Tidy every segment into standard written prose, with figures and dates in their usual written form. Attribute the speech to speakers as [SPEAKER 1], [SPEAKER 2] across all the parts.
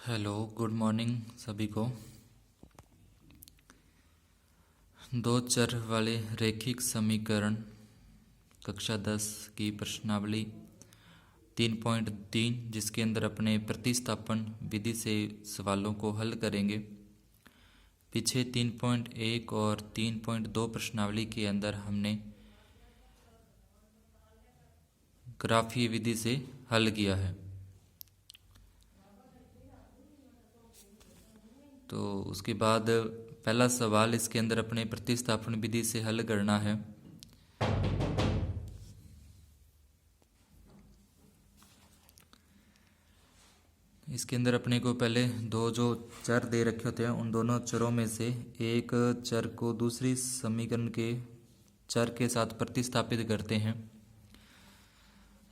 [SPEAKER 1] Hello, good morning सभी को। दो चर वाले रैखिक समीकरण कक्षा 10 की प्रश्नावली 3.3 जिसके अंदर अपने प्रतिस्थापन विधि से सवालों को हल करेंगे। पीछे 3.1 और 3.2 प्रश्नावली के अंदर हमने ग्राफीय विधि से हल किया है। तो उसके बाद पहला सवाल इसके अंदर अपने प्रतिस्थापन विधि से हल करना है। इसके अंदर अपने को पहले दो जो चर दे रखे होते हैं उन दोनों चरों में से एक चर को दूसरी समीकरण के चर के साथ प्रतिस्थापित करते हैं।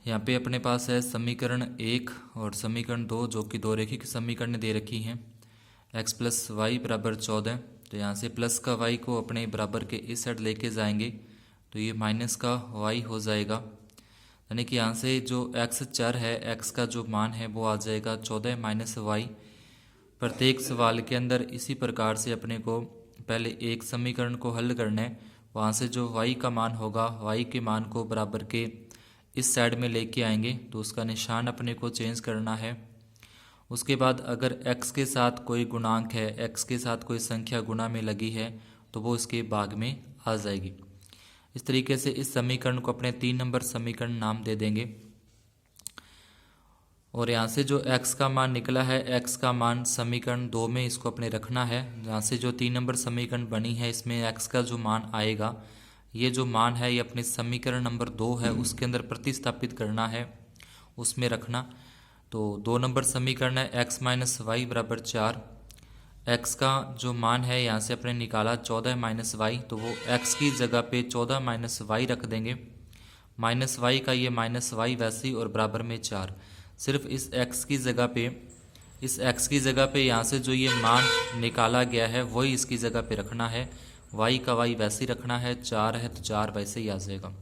[SPEAKER 1] यहाँ पे अपने पास है समीकरण 1 और समीकरण 2 जो कि दो रैखिक समीकरण दे रखी हैं। x प्लस वाई बराबर 14। तो यहाँ से प्लस का y को अपने बराबर के इस साइड लेके जाएंगे तो ये माइनस का y हो जाएगा। यानी कि यहाँ से जो x चर है x का जो मान है वो आ जाएगा 14 माइनस वाई। प्रत्येक सवाल के अंदर इसी प्रकार से अपने को पहले एक समीकरण को हल करना है। वहाँ से जो y का मान होगा y के मान को बराबर के इस साइड में लेके आएंगे तो उसका निशान अपने को चेंज करना है। उसके बाद अगर x के साथ कोई गुणांक है, x के साथ कोई संख्या गुणा में लगी है तो वो इसके भाग में आ जाएगी। इस तरीके से इस समीकरण को अपने 3 नंबर समीकरण नाम दे देंगे। और यहाँ से जो x का मान निकला है, x का मान समीकरण 2 में इसको अपने रखना है। यहाँ से जो 3 नंबर समीकरण बनी है इसमें x का जो मान आएगा, ये जो मान है ये अपने समीकरण नंबर 2 है उसके अंदर प्रतिस्थापित करना है, उसमें रखना। तो 2 नंबर समीकरण है x माइनस वाई बराबर 4। x का जो मान है यहाँ से अपने निकाला 14 माइनस वाई, तो वो x की जगह पे 14 माइनस वाई रख देंगे। माइनस वाई का ये माइनस वाई वैसे ही और बराबर में 4। सिर्फ इस x की जगह पे यहाँ से जो ये मान निकाला गया है वही इसकी जगह पे रखना है। y का y वैसे ही रखना है, 4 है तो 4 वैसे ही आ जाएगा।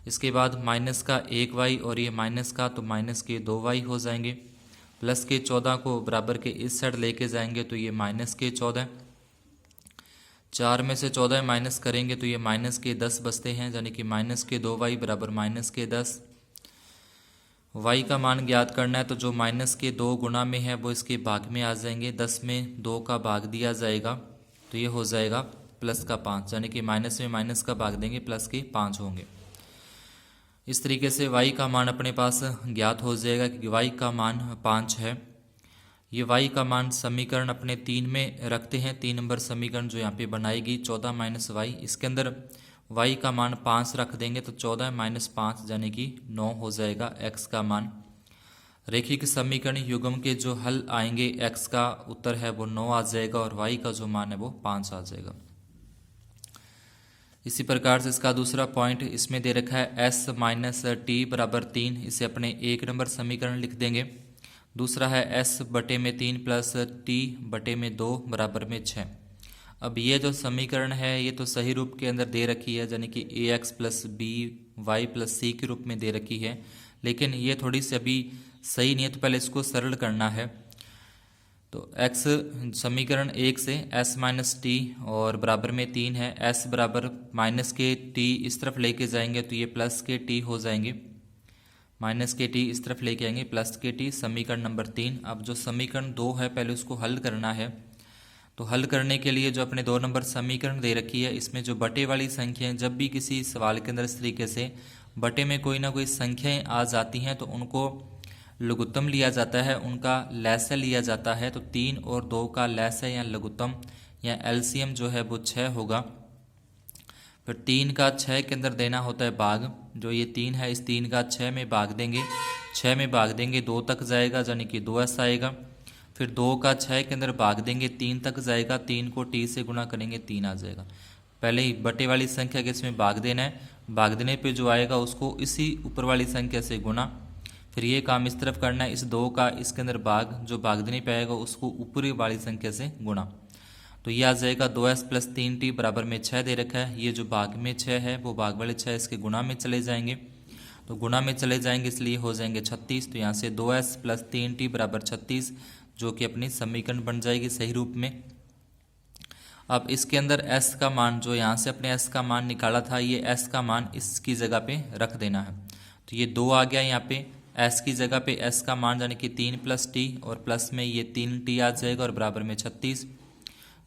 [SPEAKER 1] इसके बाद माइनस का 1y और ये माइनस का तो माइनस के 2y हो जाएंगे। प्लस के 14 को बराबर के इस साइड लेके जाएंगे तो ये माइनस के 14। 4 में से 14 माइनस करेंगे तो ये माइनस के 10 बचते हैं, यानी कि माइनस के 2y बराबर माइनस के 10। y का मान ज्ञात करना है तो जो माइनस के 2 गुना में है वो इसके भाग में आ जाएंगे। 10 में 2 का भाग दिया जाएगा तो ये हो जाएगा प्लस का 5, यानी कि माइनस में माइनस का भाग देंगे प्लस के 5 होंगे। इस तरीके से y का मान अपने पास ज्ञात हो जाएगा कि y का मान 5 है। ये y का मान समीकरण अपने 3 में रखते हैं। 3 नंबर समीकरण जो यहाँ पे बनाएगी 14 माइनस वाई, इसके अंदर y का मान 5 रख देंगे तो 14 माइनस 5 यानी कि 9 हो जाएगा x का मान। रैखिक समीकरण युग्म के जो हल आएंगे x का उत्तर है वो 9 आ जाएगा और y का जो मान है वो 5 आ जाएगा। इसी प्रकार से इसका दूसरा पॉइंट इसमें दे रखा है s माइनस टी बराबर 3, इसे अपने 1 नंबर समीकरण लिख देंगे। दूसरा है s बटे में 3 प्लस टी बटे में 2 बराबर में 6। अब ये जो समीकरण है ये तो सही रूप के अंदर दे रखी है, यानी कि ax plus B Y plus C के रूप में दे रखी है, लेकिन ये थोड़ी सी अभी सही नहीं है तो पहले इसको सरल करना है। तो x समीकरण 1 से s माइनस टी और बराबर में 3 है, s बराबर माइनस के t इस तरफ लेके जाएंगे तो ये प्लस के t हो जाएंगे। माइनस के t इस तरफ लेके आएंगे प्लस के t, समीकरण नंबर 3। अब जो समीकरण 2 है पहले उसको हल करना है। तो हल करने के लिए जो अपने 2 नंबर समीकरण दे रखी है इसमें जो बटे वाली संख्याएं, जब भी किसी सवाल के अंदर इस तरीके से बटे में कोई ना कोई संख्याएं आ जाती हैं तो उनको लघुत्तम लिया जाता है, उनका लसाअ लिया जाता है। तो 3 और 2 का लसाअ या लघुत्तम या एलसीएम जो है वो 6 होगा। फिर 3 का 6 के अंदर देना होता है भाग। जो ये 3 है इस 3 का 6 में भाग देंगे, 6 में भाग देंगे 2 तक जाएगा यानी कि 2s आएगा। फिर 2 का 6 के अंदर भाग देंगे 3 तक जाएगा, 3 को t से गुणा करेंगे 3 आ जाएगा। पहले ही बटे वाली संख्या के इसमें भाग देना है, भाग देने पे जो आएगा उसको इसी ऊपर वाली संख्या से गुणा। फिर ये काम इस तरफ करना है, इस 2 का इसके अंदर भाग जो भाग देने पे आएगा उसको ऊपरी वाली संख्या से गुणा। तो ये आ जाएगा 2s प्लस 3t बराबर में 6 दे रखा है। ये जो भाग में 6 है वो भाग वाले 6 इसके गुणा में चले जाएंगे, तो गुणा में चले जाएंगे इसलिए हो जाएंगे 36। तो यहाँ से 2s प्लस 3t बराबर 36, जो कि अपनी समीकरण बन जाएगी सही रूप में। अब इसके अंदर s का मान जो यहाँ से अपने s का मान निकाला था, ये s का मान इसकी जगह पे रख देना है। तो ये 2 आ गया यहाँ पे, s की जगह पे s का मान यानी कि 3 + t और प्लस में ये 3t आ जाएगा और बराबर में 36।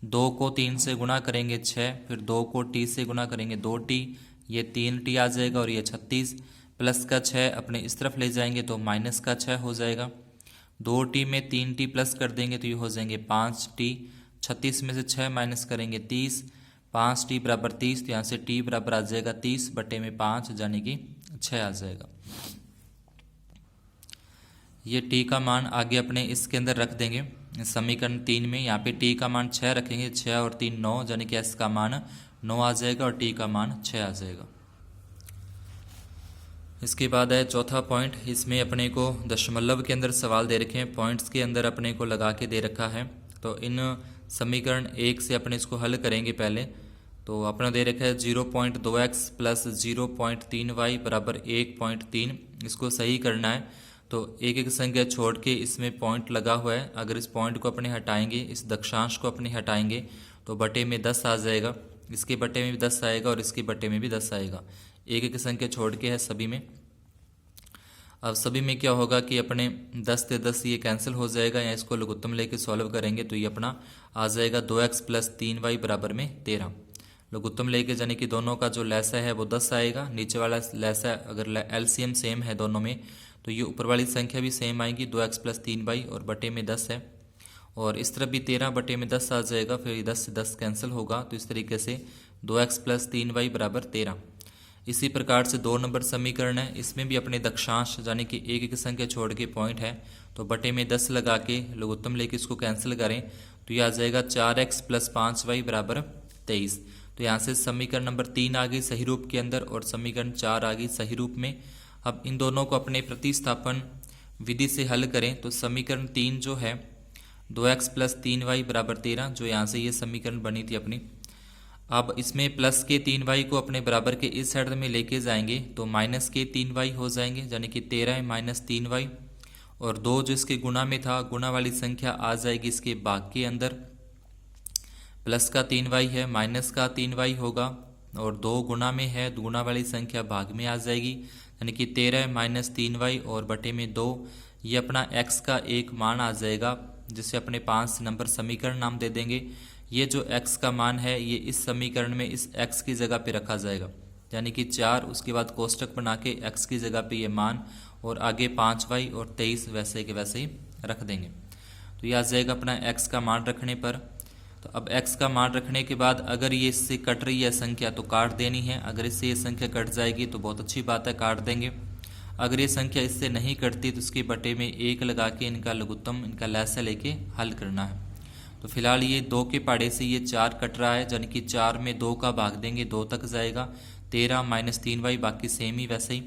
[SPEAKER 1] 2 को 3 से गुणा करेंगे 6, फिर 2 को t से गुणा करेंगे 2t, ये 3t आ जाएगा और ये 36। प्लस का 6 अपने इस तरफ ले जाएंगे तो माइनस का 6 हो जाएगा। 2t में 3t प्लस कर देंगे तो ये हो जाएंगे 5t। 36 में से 6 माइनस करेंगे 30, 5t बराबर 30, तो यहाँ से t बराबर आ जाएगा 30/5 यानी कि 6 आ जाएगा। ये t का मान आगे अपने इसके अंदर रख देंगे समीकरण 3 में। यहाँ पे t का मान 6 रखेंगे, 6 और 3 9, यानी कि s का मान 9 आ जाएगा और t का मान 6 आ जाएगा। इसके बाद है चौथा पॉइंट। इसमें अपने को दशमलव के अंदर सवाल दे रखे हैं, पॉइंट्स के अंदर अपने को लगा के दे रखा है। तो इन समीकरण 1 से अपने इसको हल करेंगे पहले। तो अपना दे रखा है 0.2x + 0.3y बराबर 1.3। इसको सही करना है तो एक एक संख्या छोड़ के इसमें पॉइंट लगा हुआ है, अगर इस पॉइंट को अपने हटाएंगे, इस दक्षांश को अपने हटाएंगे तो बटे में 10 आ जाएगा, इसके बटे में भी 10 आएगा और इसके बटे में भी 10 आएगा। एक एक संख्या छोड़ के है सभी में। अब सभी में क्या होगा कि अपने 10 से 10 ये कैंसिल हो जाएगा, या इसको लघुत्तम लेके सॉल्व करेंगे तो ये अपना आ जाएगा 2x + 3y बराबर में 13। लघुत्तम लेके जाने कि दोनों का जो लैसा है वो 10 आएगा, नीचे वाला लैसा अगर एलसीएम सेम है दोनों में तो ये ऊपर वाली संख्या भी सेम आएगी 2x + 3y और बटे में 10 है, और इस तरफ भी 13 बटे में 10 आ जाएगा, फिर 10 से 10 कैंसिल होगा, तो इस तरीके से 2x + 3y बराबर 13। इसी प्रकार से 2 नंबर समीकरण है, इसमें भी अपने दक्षांश यानी कि एक एक संख्या छोड़ के पॉइंट है, तो बटे में 10 लगा के लघुत्तम लेके इसको कैंसिल करें तो यह आ जाएगा 4x + 5y बराबर 23। तो यहाँ से समीकरण नंबर 3 आ गई सही रूप के अंदर और समीकरण 4 आ गई सही रूप में। अब इन दोनों को अपने प्रतिस्थापन विधि से हल करें तो समीकरण 3 जो है 2x + 3y बराबर 13, जो यहाँ से ये समीकरण बनी थी अपनी। अब इसमें प्लस के 3y को अपने बराबर के इस साइड में लेके जाएंगे तो माइनस के 3y हो जाएंगे, यानी कि 13 - 3y, और 2 जो इसके गुणा में था, गुणा वाली संख्या आ जाएगी इसके भाग के अंदर। प्लस का 3y है, माइनस का 3y होगा, और 2 गुणा में है, गुणा वाली संख्या भाग में आ जाएगी, यानी कि 13 - 3y और बटे में 2। ये अपना x का एक मान आ जाएगा, जिसे अपने 5 नंबर समीकरण नाम दे देंगे। ये जो x का मान है ये इस समीकरण में इस x की जगह पे रखा जाएगा, यानी कि 4, उसके बाद कोष्टक बना के x की जगह पे ये मान, और आगे 5y और 23 वैसे के वैसे ही रख देंगे। तो ये आ जाएगा अपना x का मान रखने पर। तो अब x का मान रखने के बाद अगर ये इससे कट रही है संख्या तो काट देनी है, अगर इससे ये संख्या कट जाएगी तो बहुत अच्छी बात है, काट देंगे। अगर ये संख्या इससे नहीं कटती तो उसके बटे में 1 लगा के इनका लघुत्तम, इनका लैसा लेके हल करना है। तो फिलहाल ये 2 के पहाड़े से ये 4 कट रहा है, यानी कि 4 में 2 का भाग देंगे, 2 तक जाएगा। 13 - 3y बाकी सेम ही वैसे ही।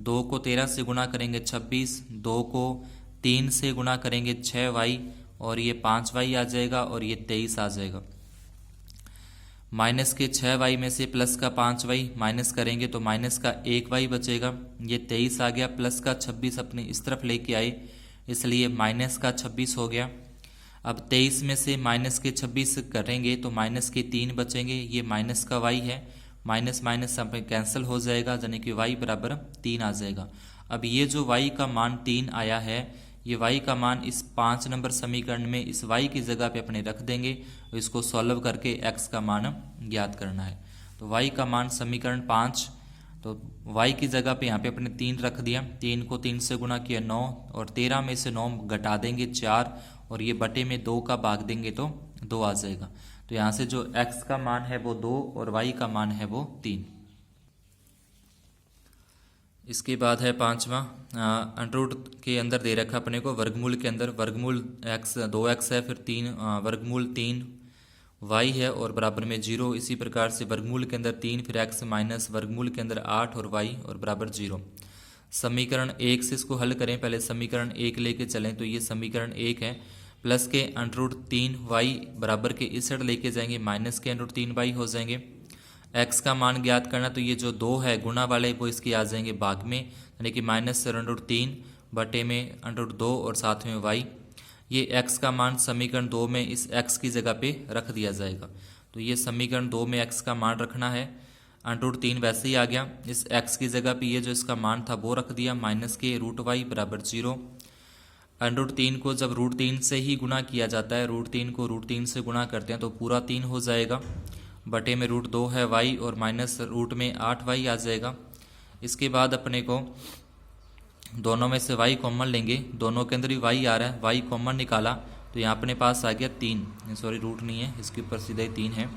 [SPEAKER 1] 2 को 13 से गुणा करेंगे 26, 2 को 3 से गुणा करेंगे 6y, और ये 5y आ जाएगा, और ये 23 आ जाएगा। माइनस के 6y में से प्लस का 5y माइनस करेंगे तो माइनस का 1y बचेगा, ये 23 आ गया। प्लस का 26 अपने इस तरफ लेके आए, इसलिए माइनस का 26 हो गया। अब 23 में से माइनस के 26 करेंगे तो माइनस के 3 बचेंगे, ये माइनस का y है, माइनस माइनस सब कैंसिल हो जाएगा, यानी कि y बराबर 3 आ जाएगा। अब ये जो y का मान 3 आया है, ये y का मान इस 5 नंबर समीकरण में इस y की जगह पे अपने रख देंगे और इसको सॉल्व करके x का मान ज्ञात करना है। तो y का मान समीकरण 5, तो y की जगह पे यहाँ पे अपने 3 रख दिया, 3 को 3 से गुणा किया 9, और 13 में से 9 घटा देंगे 4, और ये बटे में 2 का भाग देंगे तो 2 आ जाएगा। तो यहाँ से जो x का मान है वो 2 और y का मान है वो 3। इसके बाद है 5वां, अंडर के अंदर दे रखा अपने को वर्गमूल के अंदर, वर्गमूल x 2x है, फिर 3 वर्गमूल 3y है और बराबर में 0। इसी प्रकार से वर्गमूल के अंदर 3 फिर x माइनस वर्गमूल के अंदर 8 और y और बराबर 0। समीकरण 1 से इसको हल करें, पहले समीकरण 1 लेके चलें तो ये समीकरण 1 है। प्लस के √3y बराबर के इस साइड लेके जाएंगे, माइनस के √3y हो जाएंगे। x का मान ज्ञात करना, तो ये जो 2 है गुणा वाले वो इसके आ जाएंगे भाग में, यानी कि माइनस √3 बटे में √2 और साथ में y। ये x का मान समीकरण 2 में इस x की जगह पे रख दिया जाएगा। तो ये समीकरण 2 में x का मान रखना है। √3 वैसे ही आ गया, इस x की जगह पे ये जो इसका मान था वो रख दिया, माइनस के √y बराबर 0। √3 को जब √3 से ही गुणा किया जाता है, √3 को √3 से गुणा करते हैं तो पूरा 3 हो जाएगा, बटे में √2 है y और माइनस रूट में 8y आ जाएगा। इसके बाद अपने को दोनों में से y कॉमन लेंगे, दोनों के अंदर ही y आ रहा है, y कॉमन निकाला तो यहाँ अपने पास आ गया 3, सॉरी रूट नहीं है, इसके ऊपर सीधे 3 है,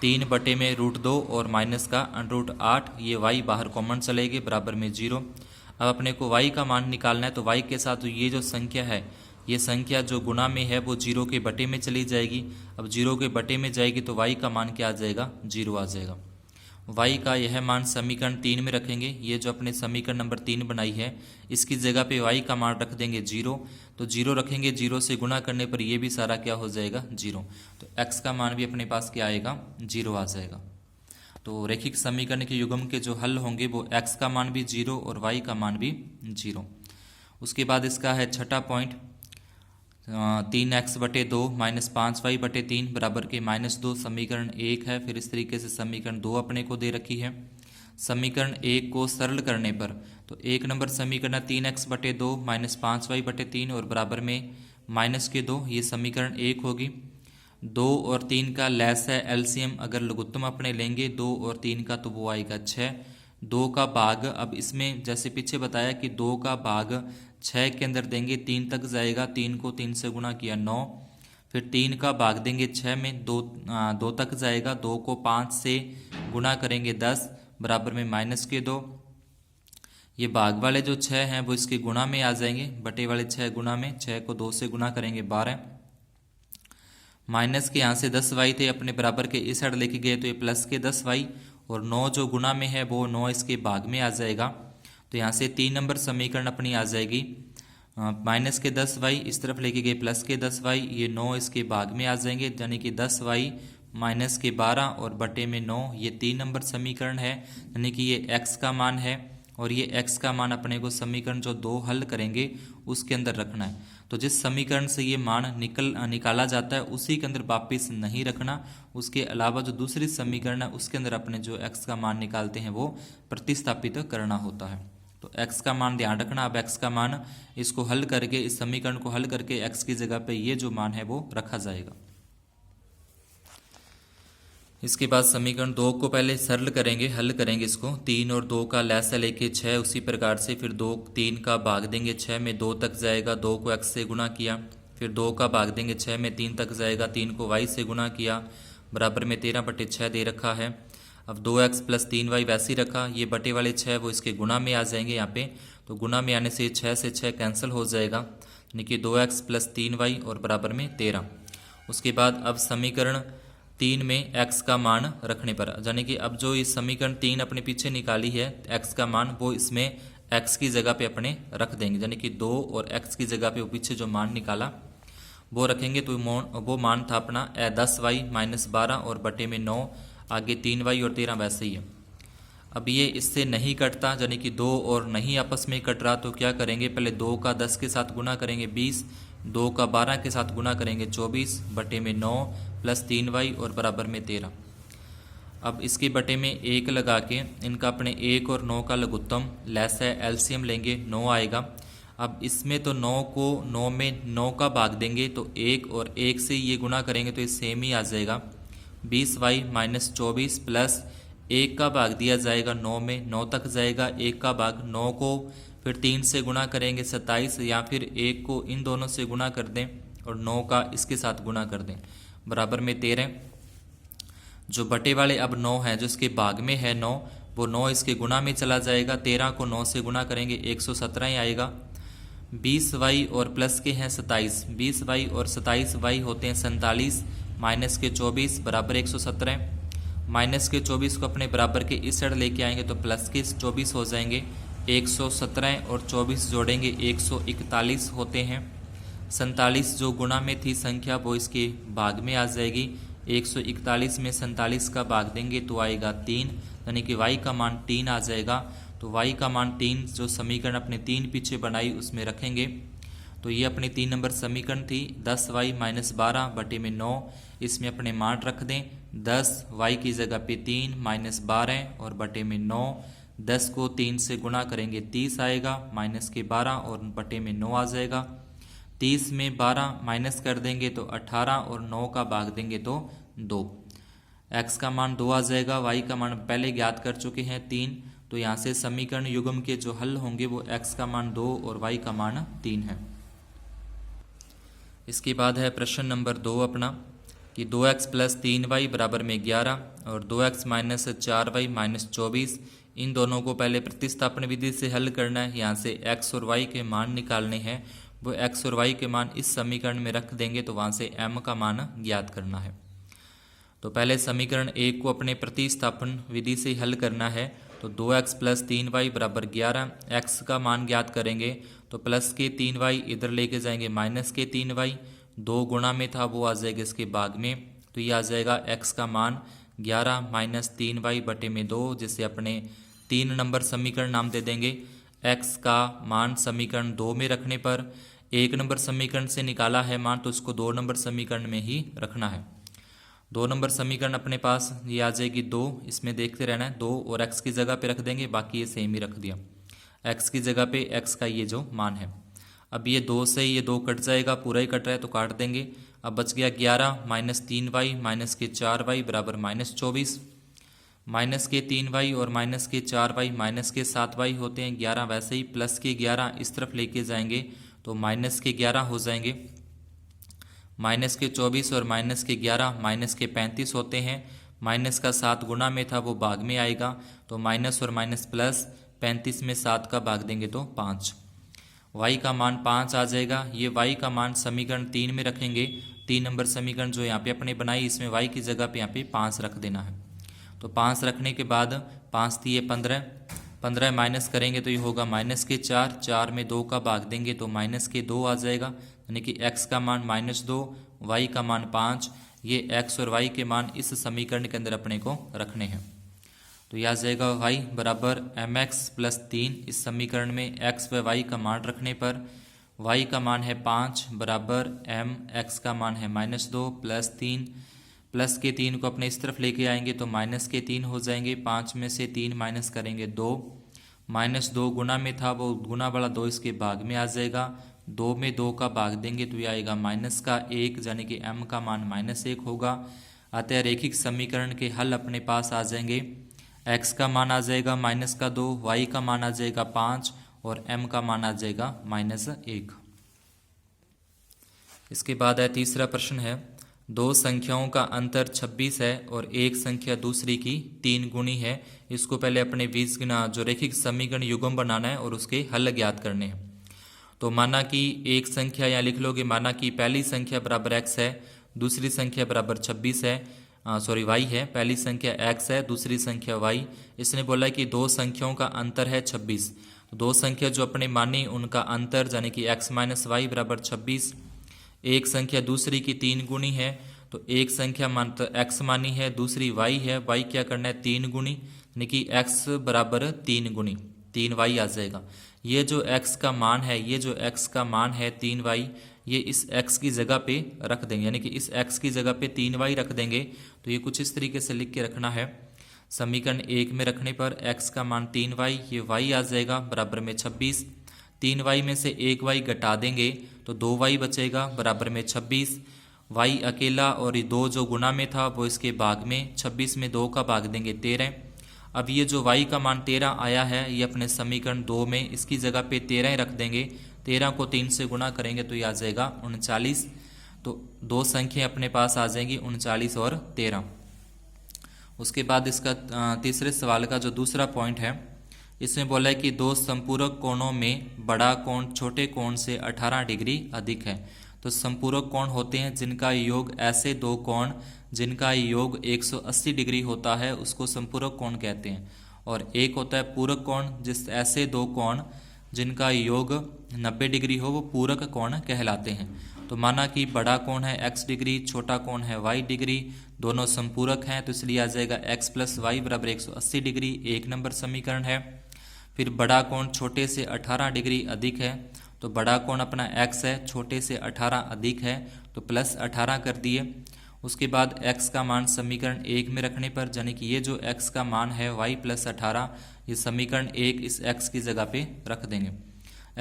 [SPEAKER 1] 3 बटे में √2 और माइनस का √8, ये y बाहर कॉमन चलेगी बराबर में 0। अब अपने को y का मान निकालना है तो y के साथ ये जो संख्या है, ये संख्या जो गुणा में है वो 0 के बटे में चली जाएगी। अब 0 के बटे में जाएगी तो y का मान क्या आ जाएगा, 0 आ जाएगा। y का यह मान समीकरण 3 में रखेंगे, ये जो अपने समीकरण नंबर 3 बनाई है इसकी जगह पे y का मान रख देंगे 0, तो 0 रखेंगे, 0 से गुणा करने पर ये भी सारा क्या हो जाएगा, 0। तो x का मान भी अपने पास क्या आएगा, 0 आ जाएगा। तो रैखिक समीकरण के युग्म के जो हल होंगे वो x का मान भी 0 और y का मान भी 0। उसके बाद इसका है छठा पॉइंट, 3x बटे 2 माइनस 5y बटे 3 बराबर के -2 समीकरण 1 है। फिर इस तरीके से समीकरण 2 अपने को दे रखी है। समीकरण 1 को सरल करने पर तो 1 नंबर समीकरण 3x बटे 2 माइनस 5y बटे 3 और बराबर में -2, ये समीकरण 1 होगी। 2 और 3 का लेस है एलसीएम, अगर लघुत्तम अपने लेंगे 2 और 3 का तो वो आएगा 6। 2 का भाग, अब इसमें जैसे पीछे बताया कि 2 का भाग 6 के अंदर देंगे, 3 तक जाएगा, 3 को 3 से गुणा किया 9, फिर 3 का भाग देंगे 6 में, 2 तक जाएगा, 2 को 5 से गुणा करेंगे 10 बराबर में -2। ये भाग वाले जो 6 हैं वो इसके गुणा में आ जाएंगे, बटे वाले 6 गुणा में, 6 को 2 से गुणा करेंगे 12, माइनस के यहाँ से 10y थे अपने बराबर के इस साइड लेके गए तो ये प्लस के 10y, और 9 जो गुणा में है वो 9 इसके भाग में आ जाएगा। तो यहाँ से 3 नंबर समीकरण अपनी आ जाएगी, माइनस के 10y इस तरफ लेके गए प्लस के 10y, ये 9 इसके भाग में आ जाएंगे, यानी कि 10y माइनस के 12 और बटे में 9, ये 3 नंबर समीकरण है, यानी कि ये x का मान है और ये x का मान अपने को समीकरण जो 2 हल करेंगे उसके अंदर रखना है। तो जिस समीकरण से ये मान निकाला जाता है उसी के अंदर वापिस नहीं रखना, उसके अलावा जो दूसरी समीकरण है उसके अंदर अपने जो x का मान निकालते हैं वो प्रतिस्थापित करना होता है। तो x का मान ध्यान रखना। अब x का मान इसको हल करके, इस समीकरण को हल करके x की जगह पे ये जो मान है वो रखा जाएगा। इसके बाद समीकरण 2 को पहले सरल करेंगे, हल करेंगे इसको। 3 और 2 का लैसा लेके 6, उसी प्रकार से फिर 3 का भाग देंगे 6 में, 2 तक जाएगा, 2 को x से गुणा किया, फिर 2 का भाग देंगे 6 में, 3 तक जाएगा, 3 को y से गुणा किया, बराबर में 13/6 दे रखा है। अब 2x प्लस 3y वैसे ही रखा, ये बटे वाले 6 वो इसके गुणा में आ जाएंगे यहाँ पे, तो गुणा में आने से 6 से 6 कैंसिल हो जाएगा, यानी कि 2x प्लस 3y और बराबर में 13। उसके बाद अब समीकरण 3 में x का मान रखने पर, यानी कि अब जो इस समीकरण 3 अपने पीछे निकाली है x का मान, वो इसमें x की जगह पे अपने रख देंगे, यानी कि 2 और x की जगह पे वो पीछे जो मान निकाला वो रखेंगे। तो वो मान था अपना 10y माइनस 12 और बटे में 9, आगे 3y और 13 वैसे ही है। अब ये इससे नहीं कटता, यानी कि 2 और नहीं आपस में कट रहा, तो क्या करेंगे, पहले 2 का 10 के साथ गुणा करेंगे 20, 2 का 12 के साथ गुणा करेंगे 24, बटे में 9 प्लस 3y और बराबर में 13। अब इसके बटे में 1 लगा के इनका अपने 1 और 9 का लघुत्तम लेस है एलसीएम लेंगे, 9 आएगा। अब इसमें तो 9 को 9 में 9 का भाग देंगे तो 1 और 1 से ये गुणा करेंगे तो ये सेम ही आ जाएगा, 20y माइनस 24 प्लस 1 का भाग दिया जाएगा 9 में, 9 तक जाएगा, 1 का भाग 9 को फिर 3 से गुणा करेंगे 27, या फिर 1 को इन दोनों से गुणा कर दें और 9 का इसके साथ गुणा कर दें, बराबर में 13। जो बटे वाले अब 9 है, जो इसके भाग में है 9, वो 9 इसके गुणा में चला जाएगा, 13 को 9 से गुणा करेंगे 117 ही आएगा। 20y और प्लस के हैं 27, 20y और 27y होते हैं 47, माइनस के 24 बराबर 117, माइनस के 24 को अपने बराबर के इस साइड लेके आएंगे तो प्लस के 24 हो जाएंगे, 117 और 24 जोड़ेंगे 141 होते हैं। 47 जो गुणा में थी संख्या वो इसके भाग में आ जाएगी, 141 में 47 का भाग देंगे तो आएगा 3, यानी कि y का मान 3 आ जाएगा। तो y का मान 3 जो समीकरण अपने 3 पीछे बनाई उसमें रखेंगे तो ये अपनी 3 नंबर समीकरण थी। 10y माइनस 12 बटे में 9, इसमें अपने मान रख दें। 10y की जगह पे 3 माइनस 12 और बटे में 9। 10 को 3 से गुणा करेंगे 30 आएगा, माइनस के 12 और बटे में 9 आ जाएगा। 30 में 12 माइनस कर देंगे तो 18 और 9 का भाग देंगे तो 2। x का मान 2 आ जाएगा, y का मान पहले ज्ञात कर चुके हैं 3। तो यहाँ से समीकरण युग्म के जो हल होंगे वो x का मान 2 और y का मान 3 है। इसके बाद है प्रश्न नंबर 2 अपना कि 2x प्लस 3y बराबर में 11 और 2x माइनस 4y माइनस 24, इन दोनों को पहले प्रतिस्थापन विधि से हल करना है। यहाँ से x और y के मान निकालने हैं। वो x और y के मान इस समीकरण में रख देंगे तो वहाँ से m का मान ज्ञात करना है। तो पहले समीकरण 1 को अपने प्रतिस्थापन विधि से हल करना है। तो 2x प्लस 3y बराबर 11, x का मान ज्ञात करेंगे तो प्लस के 3y इधर लेके जाएंगे माइनस के 3y, 2 गुणा में था वो आ जाएगा इसके भाग में। तो ये आ जाएगा x का मान 11 माइनस 3y बटे में 2, जिसे अपने 3 नंबर समीकरण नाम दे देंगे। x का मान समीकरण 2 में रखने पर 1 नंबर समीकरण से निकाला है मान, तो इसको 2 नंबर समीकरण में ही रखना है। 2 नंबर समीकरण अपने पास ये आ जाएगी 2, इसमें देखते रहना है। 2 और x की जगह पे रख देंगे, बाकी ये सेम ही रख दिया। x की जगह पे x का ये जो मान है। अब ये 2 से ये 2 कट जाएगा, पूरा ही कट रहा है तो काट देंगे। अब बच गया 11 माइनस 3y माइनस के 4y बराबर माइनस 24। माइनस के 3y और माइनस के 4y माइनस के 7y होते हैं 11, वैसे ही प्लस के 11 इस तरफ लेके जाएंगे तो माइनस के 11 हो जाएंगे। माइनस के 24 और माइनस के 11 माइनस के 35 होते हैं। माइनस का 7 गुना में था वो भाग में आएगा, तो माइनस और माइनस प्लस, 35 में 7 का भाग देंगे तो 5। y का मान 5 आ जाएगा। ये y का मान समीकरण 3 में रखेंगे। 3 नंबर समीकरण जो यहाँ पे अपने बनाई, इसमें y की जगह पे यहाँ पे 5 रख देना है। तो 5 रखने के बाद 5 थी ये 15 माइनस करेंगे तो ये होगा माइनस के 4, 4 में 2 का भाग देंगे तो माइनस के 2 आ जाएगा। यानी कि x का मान -2, y का मान 5। ये x और y के मान इस समीकरण के अंदर अपने को रखने हैं। तो यह आ जाएगा y बराबर mx प्लस 3। इस समीकरण में x व y का मान रखने पर y का मान है 5 बराबर m, x का मान है -2 प्लस 3। प्लस के 3 को अपने इस तरफ लेके आएंगे तो माइनस के 3 हो जाएंगे। 5 में से 3 माइनस करेंगे 2। -2 गुना में था वो गुना वाला 2 इसके भाग में आ जाएगा। 2 में 2 का भाग देंगे तो ये आएगा माइनस का 1, यानी कि m का मान -1 होगा। अतः रेखिक समीकरण के हल अपने पास आ जाएंगे। x का मान आ जाएगा -2, y का मान आ जाएगा 5 और m का मान आ जाएगा -1। इसके बाद है तीसरा प्रश्न है, 2 संख्याओं का अंतर 26 है और एक संख्या दूसरी की 3 गुनी है। इसको पहले अपने बीजगणित जो रेखिक समीकरण युग्म बनाना है और उसके हल ज्ञात करने हैं। तो माना कि एक संख्या यहाँ लिख लोगे, माना कि पहली संख्या बराबर x है, दूसरी संख्या बराबर 26 है, y है। पहली संख्या x है, दूसरी संख्या y। इसने बोला कि 2 संख्याओं का अंतर है 26। तो 2 संख्या जो अपने मानी उनका अंतर यानी कि x माइनस वाई बराबर 26। एक संख्या दूसरी की 3 गुनी है, तो एक संख्या x मानी है, दूसरी y है, y क्या करना है 3 गुनी, यानी कि x बराबर 3 गुनी 3y आ जाएगा। ये जो x का मान है, ये जो x का मान है 3y, ये इस x की जगह पे रख देंगे, यानी कि इस x की जगह पे 3y रख देंगे। तो ये कुछ इस तरीके से लिख के रखना है। समीकरण 1 में रखने पर x का मान 3y, ये y आ जाएगा बराबर में 26। 3y में से 1y घटा देंगे तो 2y बचेगा बराबर में 26। y अकेला और ये 2 जो गुना में था वो इसके भाग में, 26 में 2 का भाग देंगे 13। अब ये जो y का मान 13 आया है, ये अपने समीकरण 2 में इसकी जगह पे 13 ही रख देंगे। 13 को 3 से गुना करेंगे तो ये आ जाएगा 39। तो 2 संख्या अपने पास आ जाएंगी 39 और 13। उसके बाद इसका तीसरे सवाल का जो दूसरा पॉइंट है, इसमें बोला है कि 2 संपूरक कोणों में बड़ा कोण छोटे कोण से 18 डिग्री अधिक है। तो संपूरक कोण होते हैं जिनका योग ऐसे 2 कोण जिनका योग 180 डिग्री होता है, उसको संपूरक कोण कहते हैं। और एक होता है पूरक कोण, जिस ऐसे 2 कोण जिनका योग 90 डिग्री हो वो पूरक कोण कहलाते हैं। तो माना कि बड़ा कोण है x डिग्री, छोटा कोण है y डिग्री, दोनों संपूरक हैं, तो इसलिए आ जाएगा x प्लस वाई बराबर 180 डिग्री, 1 नंबर समीकरण है। फिर बड़ा कोण छोटे से 18 डिग्री अधिक है, तो बड़ा कोण अपना x है, छोटे से 18 अधिक है तो प्लस 18 कर दिए। उसके बाद x का मान समीकरण 1 में रखने पर, यानी कि ये जो x का मान है y प्लस 18, ये समीकरण 1 इस x की जगह पे रख देंगे।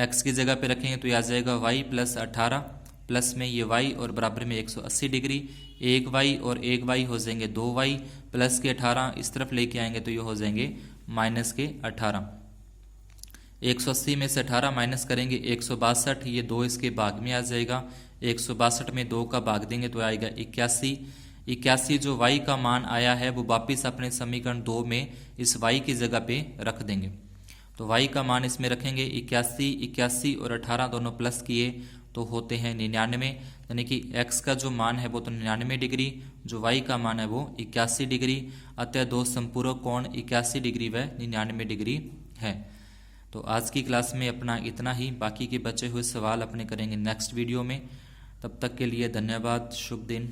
[SPEAKER 1] x की जगह पे रखेंगे तो ये आ जाएगा y प्लस 18 प्लस में ये y और बराबर में 180 डिग्री, 1y और 1y हो जाएंगे 2y, प्लस के 18 इस तरफ लेके आएंगे तो ये हो जाएंगे माइनस के 18। 180 में से 18 माइनस करेंगे 162, ये 2 इसके भाग में आ जाएगा। 162 में 2 का भाग देंगे तो आएगा 81। 81 जो y का मान आया है वो वापिस अपने समीकरण 2 में इस y की जगह पे रख देंगे। तो y का मान इसमें रखेंगे 81 और 18 दोनों प्लस किए तो होते हैं 99, यानी कि x का जो मान है वो तो 99 डिग्री, जो y का मान है वो 81 डिग्री। अतः दो संपूरक कोण 81 डिग्री व 99 डिग्री है। तो आज की क्लास में अपना इतना ही, बाकी के बचे हुए सवाल अपने करेंगे नेक्स्ट वीडियो में। तब तक के लिए धन्यवाद, शुभ दिन।